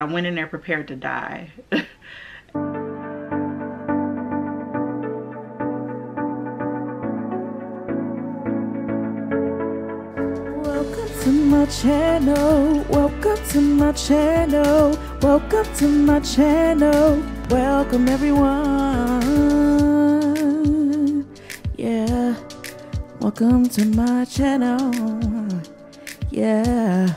I went in there prepared to die. Welcome to my channel, welcome to my channel, welcome to my channel, welcome everyone, yeah, welcome to my channel, yeah,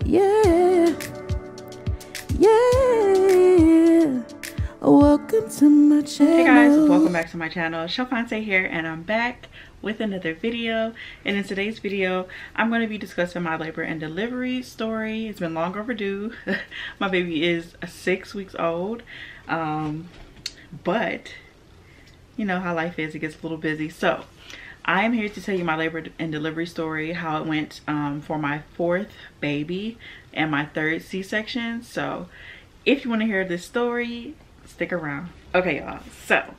yeah, yeah, welcome to my channel. Hey guys, welcome back to my channel. ChalVember here, and I'm back with another video. And in today's video, I'm going to be discussing my labor and delivery story. It's been long overdue. My baby is 6 weeks old, but you know how life is, it gets a little busy. So I am here to tell you my labor and delivery story, how it went for my 4th baby and my 3rd C-section. So if you want to hear this story, stick around. Okay y'all, so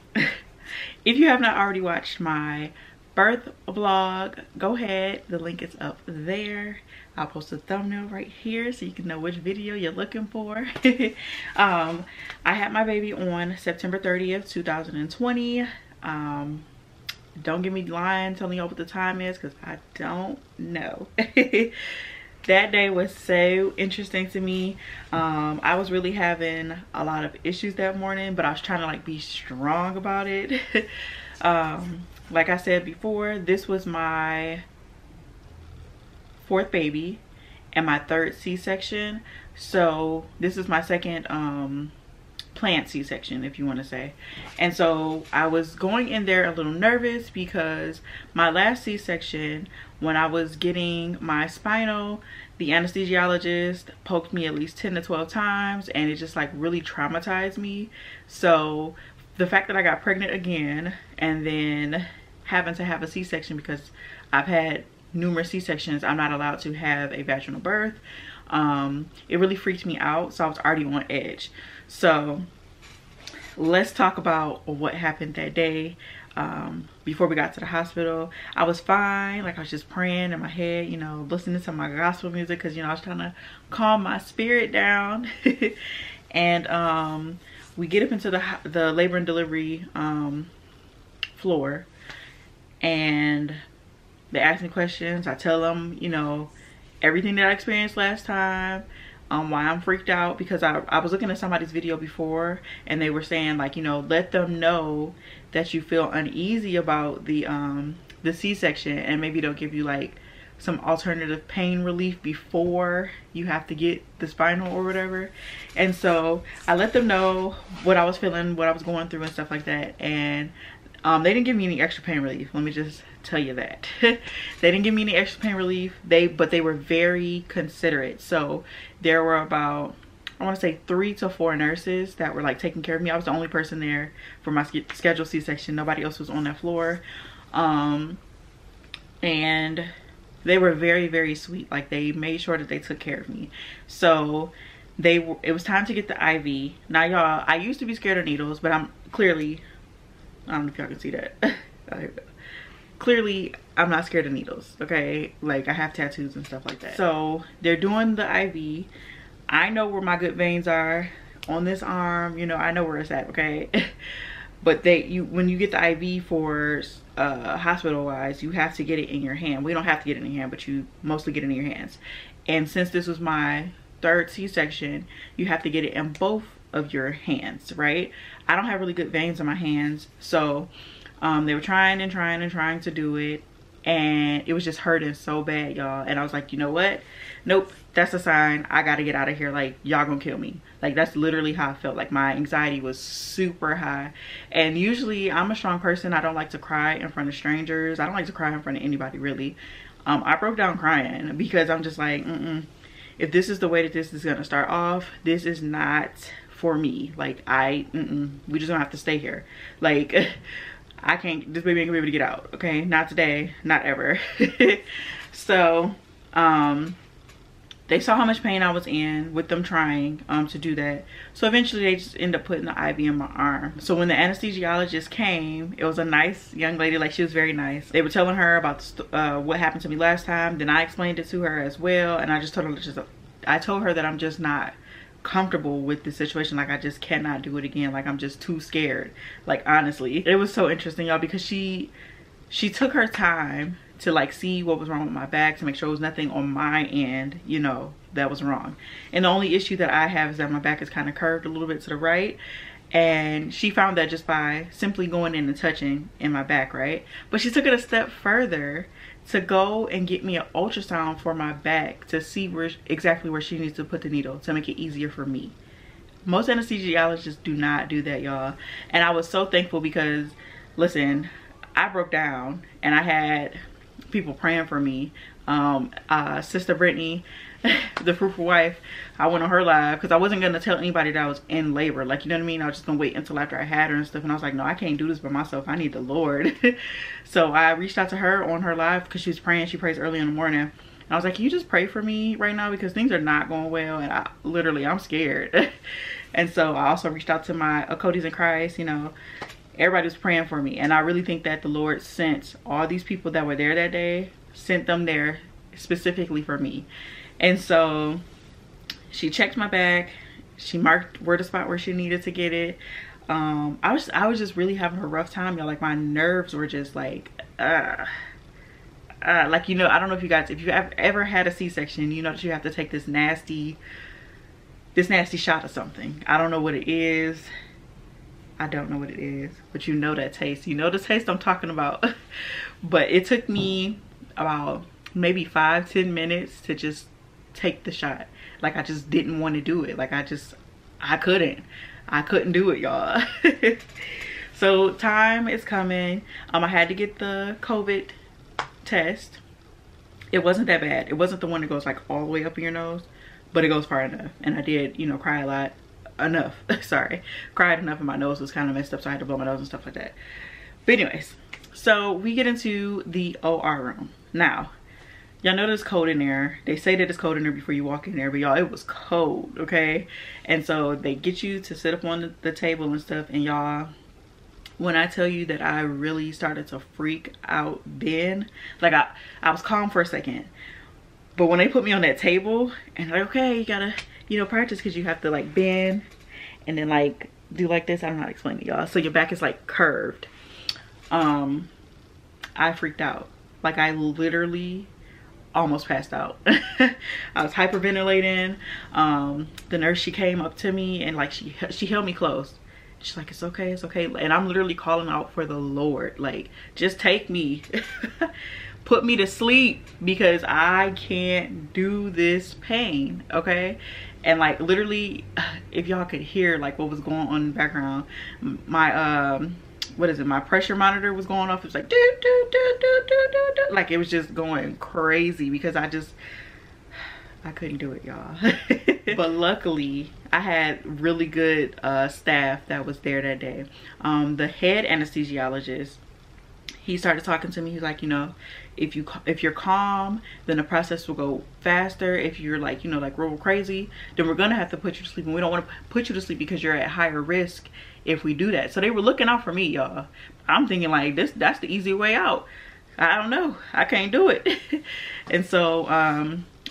if you have not already watched my birth vlog, go ahead, the link is up there. I'll post a thumbnail right here so you can know which video you're looking for. I had my baby on September 30th 2020. Don't get me lying telling y'all what the time is, because I don't know. That day was so interesting to me. I was really having a lot of issues that morning, but I was trying to like be strong about it. Like I said before, this was my 4th baby and my 3rd C-section. So this is my 2nd planned C-section, if you want to say. And so I was going in there a little nervous because my last C-section, when I was getting my spinal, the anesthesiologist poked me at least 10 to 12 times, and it just like really traumatized me. So the fact that I got pregnant again and then having to have a C-section, because I've had numerous C-sections, I'm not allowed to have a vaginal birth. It really freaked me out, so I was already on edge. So let's talk about what happened that day. Before we got to the hospital, I was fine. Like, I was just praying in my head, you know, listening to my gospel music, because, you know, I was trying to calm my spirit down. And we get up into the labor and delivery floor, and they ask me questions. I tell them, you know, everything that I experienced last time, why I'm freaked out, because I was looking at somebody's video before, and they were saying, like, you know, let them know that you feel uneasy about the C-section, and maybe they'll give you like some alternative pain relief before you have to get the spinal or whatever. And so I let them know what I was feeling, what I was going through and stuff like that. And they didn't give me any extra pain relief, let me just tell you that. They didn't give me any extra pain relief, but they were very considerate. So there were about, I want to say 3 to 4 nurses that were like taking care of me. I was the only person there for my scheduled C-section. Nobody else was on that floor. And they were very, very sweet. Like, they made sure that they took care of me. So it was time to get the IV. Now y'all, I used to be scared of needles, but I'm clearly, I don't know if y'all can see that. Clearly I'm not scared of needles, okay? Like, I have tattoos and stuff like that. So they're doing the IV. I know where my good veins are on this arm, you know, I know where it's at, okay? But when you get the IV for hospital wise, you have to get it in your hand. We don't have to get it in your hand, but you mostly get it in your hands. And since this was my 3rd C-section, you have to get it in both of your hands, right? I don't have really good veins in my hands, so they were trying to do it, and it was just hurting so bad, y'all. And I was like, you know what, nope, that's a sign I gotta get out of here. Like, y'all gonna kill me. Like, that's literally how I felt. Like, my anxiety was super high. And usually I'm a strong person. I don't like to cry in front of strangers. I don't like to cry in front of anybody, really. I broke down crying because I'm just like, if this is the way that this is gonna start off, this is not for me. Like, we just gonna have to stay here. Like, I can't, this baby ain't gonna be able to get out, okay? Not today, not ever. So they saw how much pain I was in with them trying to do that. So eventually they just ended up putting the IV in my arm. So when the anesthesiologist came, it was a nice young lady, like she was very nice. They were telling her about what happened to me last time. Then I explained it to her as well. And I just told her, I told her that I'm just not comfortable with the situation. Like I just cannot do it again. Like I'm just too scared. Like honestly, it was so interesting, y'all, because she took her time to like see what was wrong with my back, to make sure there was nothing on my end, you know, that was wrong. And the only issue that I have is that my back is kind of curved a little bit to the right. And she found that just by simply going in and touching in my back, right? But she took it a step further to go and get me an ultrasound for my back to see exactly where she needs to put the needle to make it easier for me. Most anesthesiologists do not do that, y'all. And I was so thankful because, listen, I broke down and I had people praying for me. Sister Brittany, the fruitful wife, I went on her live because I wasn't going to tell anybody that I was in labor. Like, you know what I mean? I was just going to wait until after I had her and stuff. And I was like, no, I can't do this by myself. I need the Lord. So I reached out to her on her live because she was praying. She prays early in the morning. And I was like, can you just pray for me right now? Because things are not going well. And I'm scared. And so I also reached out to my Acotis in Christ, you know. Everybody was praying for me, and I really think that the Lord sent all these people that were there that day, sent them there specifically for me. And so she checked my back, she marked where the spot where she needed to get it. I was just really having a rough time, y'all. Like my nerves were just like like, you know, I don't know if you guys, if you've ever had a C-section, you know that you have to take this nasty shot of something. I don't know what it is. I don't know what it is, but you know that taste. You know the taste I'm talking about. But it took me about maybe 5-10 minutes to just take the shot. Like I just didn't want to do it. Like I couldn't do it, y'all. So time is coming. I had to get the COVID test. It wasn't that bad. It wasn't the one that goes like all the way up in your nose, but it goes far enough. And I did, you know, cry a lot. Cried enough and my nose was kind of messed up, so I had to blow my nose and stuff like that. But anyways, so we get into the OR room. Now, y'all know there's cold in there. They say that it's cold in there before you walk in there, but y'all, it was cold, okay? And so they get you to sit up on the table and stuff, and y'all, when I tell you that I really started to freak out then, like I was calm for a second, but when they put me on that table and like, okay, you gotta, you know, practice, because you have to like bend and then like do like this. I don't know how to explain it, y'all. So your back is like curved. I freaked out. Like I literally almost passed out. I was hyperventilating. The nurse, she came up to me and like she held me close. She's like, it's okay, it's okay. And I'm literally calling out for the Lord, like, just take me. Put me to sleep, because I can't do this pain, okay? And like literally, if y'all could hear like what was going on in the background, my what is it, my pressure monitor was going off. It was like do, do, do, do, do, do, do. Like it was just going crazy because I couldn't do it, y'all. But luckily I had really good staff that was there that day. The head anesthesiologist, he started talking to me. He's like, you know, if you're calm, then the process will go faster. If you're like, you know, like real crazy, then we're gonna have to put you to sleep, and we don't want to put you to sleep because you're at higher risk if we do that. So they were looking out for me, y'all. I'm thinking like that's the easy way out. I don't know, I can't do it. And so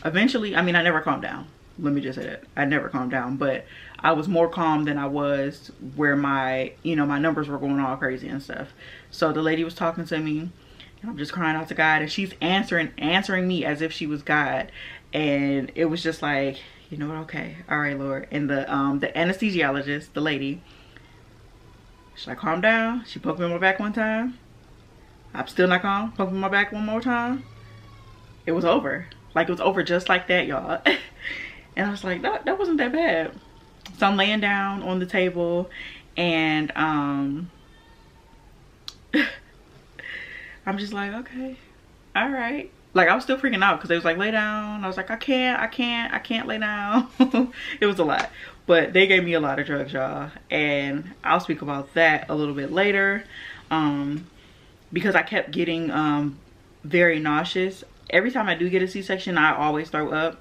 eventually, I mean, I never calmed down. Let me just say that. I never calmed down, but I was more calm than I was where my, you know, my numbers were going all crazy and stuff. So the lady was talking to me, and I'm just crying out to God, and she's answering me as if she was God. And it was just like, you know what, okay, all right, Lord. And the anesthesiologist, the lady, she's like, calm down. She poked me on my back one time. I'm still not calm. Poked me on my back one more time. It was over. Like it was over just like that, y'all. And I was like, that wasn't that bad. So I'm laying down on the table, and I'm just like, okay, all right. Like I was still freaking out because they was like, lay down. I was like, I can't lay down. It was a lot, but they gave me a lot of drugs, y'all, and I'll speak about that a little bit later. Because I kept getting very nauseous. Every time I do get a C-section, I always throw up.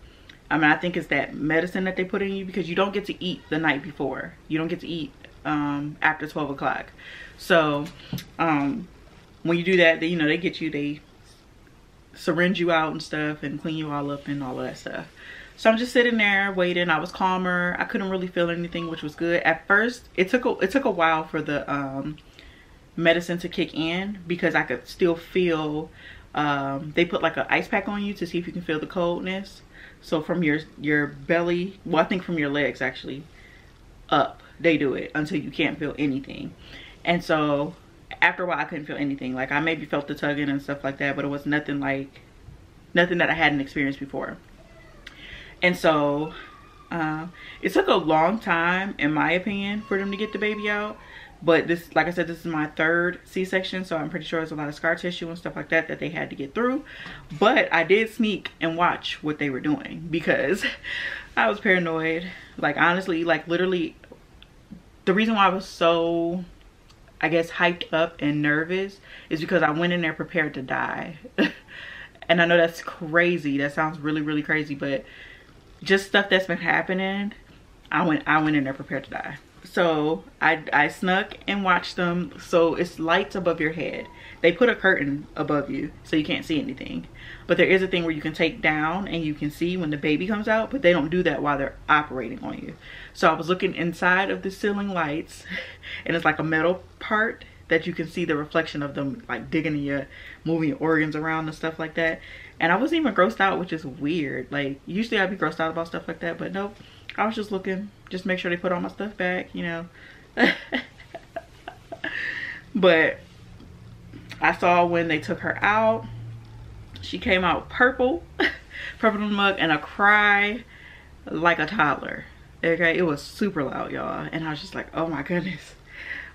I mean, I think it's that medicine that they put in you, because you don't get to eat the night before. You don't get to eat after 12 o'clock. So when you do that, you know, they syringe you out and stuff and clean you all up and all of that stuff. So I'm just sitting there waiting. I was calmer. I couldn't really feel anything, which was good. At first, it took a while for the medicine to kick in, because I could still feel, they put like an ice pack on you to see if you can feel the coldness. So from your belly, well, I think from your legs actually up, they do it until you can't feel anything. And so after a while, I couldn't feel anything. Like, I maybe felt the tugging and stuff like that, but it was nothing that I hadn't experienced before. And so it took a long time, in my opinion, for them to get the baby out. But this, like I said, this is my 3rd C-section, so I'm pretty sure there's a lot of scar tissue and stuff like that they had to get through. But I did sneak and watch what they were doing, because I was paranoid. Like, honestly, like, literally, the reason why I was so, I guess, hyped up and nervous is because I went in there prepared to die. And I know that's crazy. That sounds really, really crazy, but just stuff that's been happening, I went in there prepared to die. So I snuck and watched them. So it's lights above your head. They put a curtain above you so you can't see anything. But there is a thing where you can take down and you can see when the baby comes out, but they don't do that while they're operating on you. So I was looking inside of the ceiling lights, and it's like a metal part that you can see the reflection of them, like digging in your, moving your organs around and stuff like that. And I wasn't even grossed out, which is weird. Like, usually I'd be grossed out about stuff like that, but nope. I was just looking, just make sure they put all my stuff back, you know. But I saw when they took her out, she came out purple, purple in the mug, and a cry like a toddler. Okay, it was super loud, y'all. And I was just like, oh my goodness,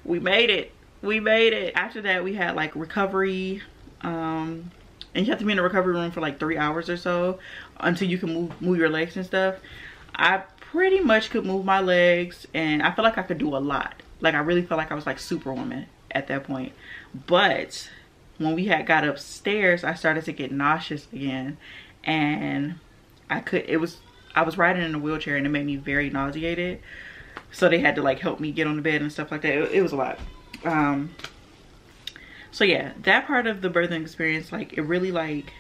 we made it. We made it. After that, we had like recovery, and you have to be in the recovery room for like 3 hours or so until you can move your legs and stuff. I pretty much could move my legs, and I feel like I could do a lot. Like, I really felt like I was like Superwoman at that point. But when we got upstairs, I started to get nauseous again, and I was riding in a wheelchair, and it made me very nauseated. So they had to like help me get on the bed and stuff like that. It was a lot. So yeah, that part of the birthing experience, like, it really like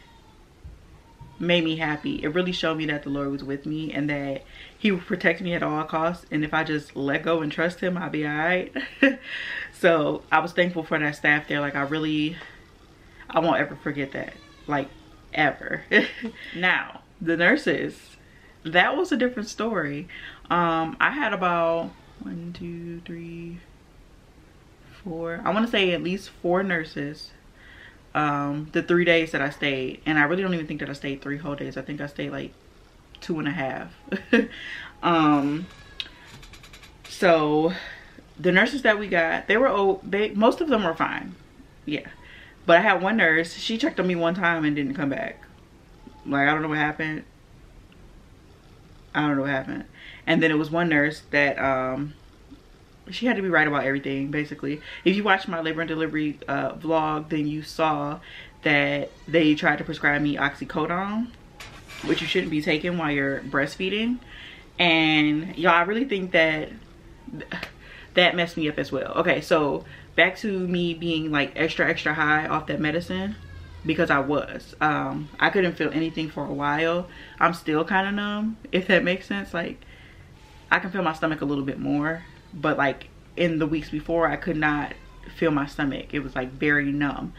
made me happy. It really showed me that the Lord was with me and that he would protect me at all costs, and if I just let go and trust him, I'll be all right. So I was thankful for that staff there. Like, I won't ever forget that, like, ever. Now, the nurses, that was a different story. I had about 1, 2, 3, 4, I want to say at least 4 nurses the 3 days that I stayed. And I really don't even think that I stayed 3 whole days. I think I stayed like 2.5. So the nurses that we got, most of them were fine, yeah. But I had one nurse, she checked on me one time and didn't come back. Like, I don't know what happened. And then it was one nurse that she had to be right about everything, basically. If you watched my labor and delivery vlog, then you saw that they tried to prescribe me oxycodone, which you shouldn't be taking while you're breastfeeding. And y'all, I really think that that messed me up as well. Okay, so back to me being like extra high off that medicine, because I was. I couldn't feel anything for a while. I'm still kind of numb, if that makes sense. Like, I can feel my stomach a little bit more, but like in the weeks before, I could not feel my stomach. It was like very numb.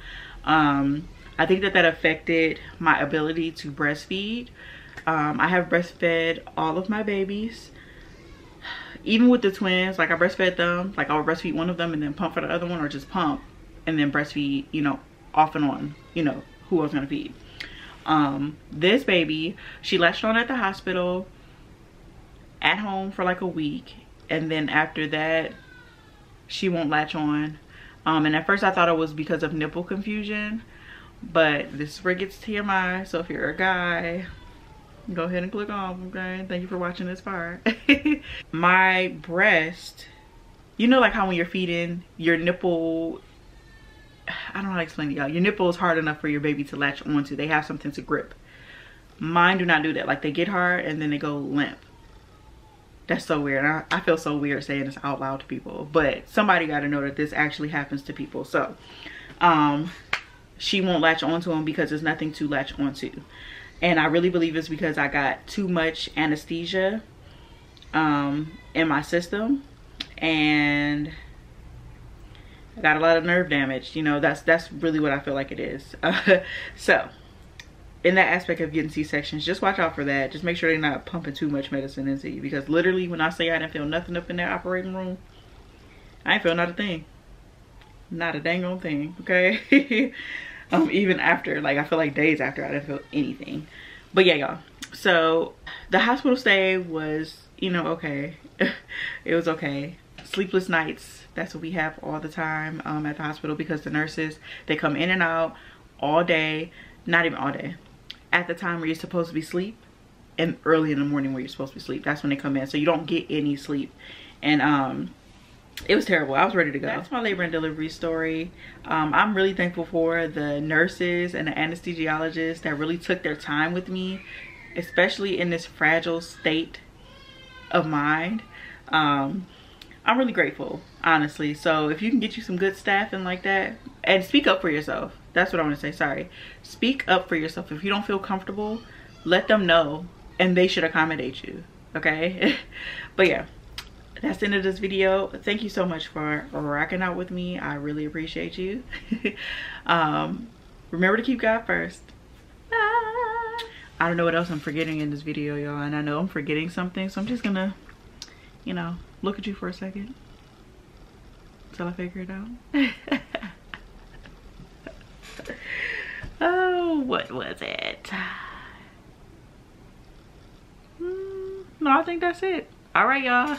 I think that affected my ability to breastfeed. I have breastfed all of my babies, even with the twins. Like, I breastfed them. Like, I would breastfeed one of them and then pump for the other one, or just pump and then breastfeed, you know, off and on, you know, who I was gonna feed. This baby, she latched on at the hospital, at home for like a week, and then after that she won't latch on. And at first I thought it was because of nipple confusion, but this is where it gets TMI, so if you're a guy, go ahead and click off, okay? Thank you for watching this part. My breast, you know, like how when you're feeding, your nipple, I don't know how to explain it, y'all. Your nipple is hard enough for your baby to latch onto. They have something to grip. Mine do not do that. Like, they get hard and then they go limp. That's so weird. I feel so weird saying this out loud to people, but somebody got to know that this actually happens to people. So she won't latch onto them because there's nothing to latch onto. And I really believe it's because I got too much anesthesia in my system, and I got a lot of nerve damage. You know, that's really what I feel like it is. So in that aspect of getting C-sections, just watch out for that. Just make sure they're not pumping too much medicine into you, because literally when I say I didn't feel nothing up in that operating room, I ain't feel not a thing. Not a dang on thing, okay? Even after, like, I feel like days after, I didn't feel anything. But yeah, y'all. So the hospital stay was, you know, okay. It was okay. Sleepless nights, that's what we have all the time at the hospital, because the nurses, they come in and out all day. Not even all day. At the time where you're supposed to be asleep, and early in the morning where you're supposed to be asleep, that's when they come in. So you don't get any sleep. And it was terrible. I was ready to go. That's my labor and delivery story. I'm really thankful for the nurses and the anesthesiologists that really took their time with me, especially in this fragile state of mind. I'm really grateful, honestly. So if you can get you some good staffing like that, and speak up for yourself. That's what I want to say, sorry. Speak up for yourself. If you don't feel comfortable, let them know, and they should accommodate you, okay? But yeah, that's the end of this video. Thank you so much for rocking out with me. I really appreciate you. Remember to keep God first. I don't know what else I'm forgetting in this video, y'all, and I know I'm forgetting something, so I'm just gonna, you know, look at you for a second until I figure it out. Oh, what was it? No, I think that's it. All right, y'all.